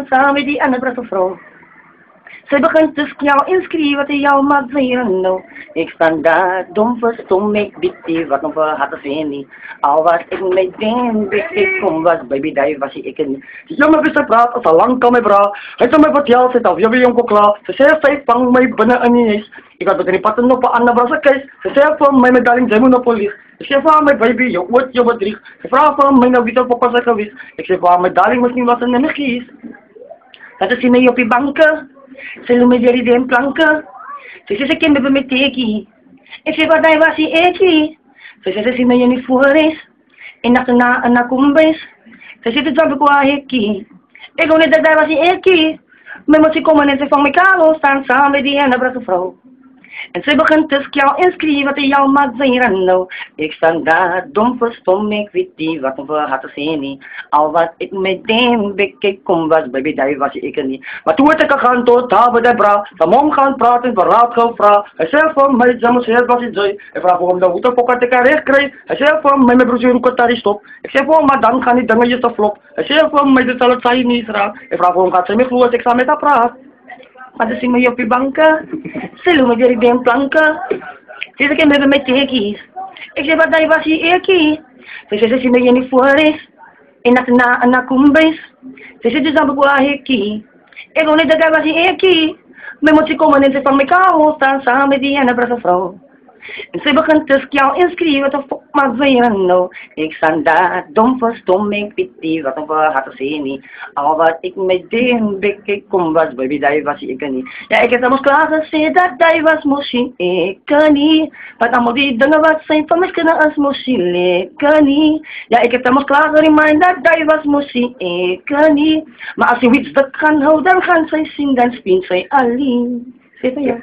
staan samen die andere vrouw. Zij begint te jou inschrijven te jou maakt zijn nou. Ik sta daar, dom verstom, ik bied die wat nog had te zien. Al was ik met hem, ik kom was, baby, daar was ik niet. Die jongen wist te praten, als al lang kan mij praten. Hij zou mij wat jou zitten, of je wil jongen klaar. Ze zei, vijf pang mij binnen en niet eens. Ik had met een patten op een andere brase keis. Ze zei van mij, mijn darling, zij moet naar politie. Ik zei van mij, baby, je wordt je bedrieg. Ze vraagt van mij, nou wie dat papa zijn geweest. Ik zei van mijn darling, misschien was het een kies. Dat is hij op die banken. Ze noemen jullie de planken. Ze zeggen, ik ben met teki. Ik zeg, wat hij was hij eki. Ze zeggen, ze je niet voor is. En na een kumbis. Ze zitten zo bij qua heki. Ik wil niet dat hij was hij eki. Maar moet je komen en ze van elkaar staan samen met die andere vrouw. En ze begint te jou inschrijven te jou maakt zijn nou. Ik sta daar, dom verstom, ik weet niet wat we hadden zien. Al wat ik met hem bekijk kom was, baby, daar was ik niet. Maar toen werd ik gaan tot hebben de bra. Van mom gaan praten, verraad gevraagd. Hij zei van mij, ze moest heel was het zo. Hij vraagt waarom de hoed op elkaar recht kreeg. Hij zei van mij, mijn broer, hoe kan daar stop. Ik zei van, maar dan gaan die dingen je te flop. Hij zei van mij, dit zal het zijn niet raar. Hij vraagt waarom gaat ze me vloer als ik samen met haar praat. Maar dan zien we je op je banken. Ze noemen jullie de planken. Ze zeggen, ik ben met tekies. Ik zeg, wat daar was je eki. Ze zeggen, ze je niet voor is. En na kumbis. Ze zitten dus aan bekwa heki. Ik wil niet dat daar was je eki. Maar moet je komen en ze van elkaar staan samen met die andere vrouw. En ze begint te jou inschrijven te fok maar zijn nou. Ik sta daar, dom verstom, ik weet niet wat ik had te zien. Al wat ik met hem bekijk kom was, baby, daar was ik niet. Ja, ik heb zelfs klaar gezegd dat hij was misschien ik niet. Maar allemaal die dingen wat zijn van mij kunnen als misschien ik niet. Ja, ik heb zelfs klaar geremind dat hij was misschien ik niet. Maar als je iets dat kan houden, dan gaan zij zien, dan spint zij alleen. Zit je?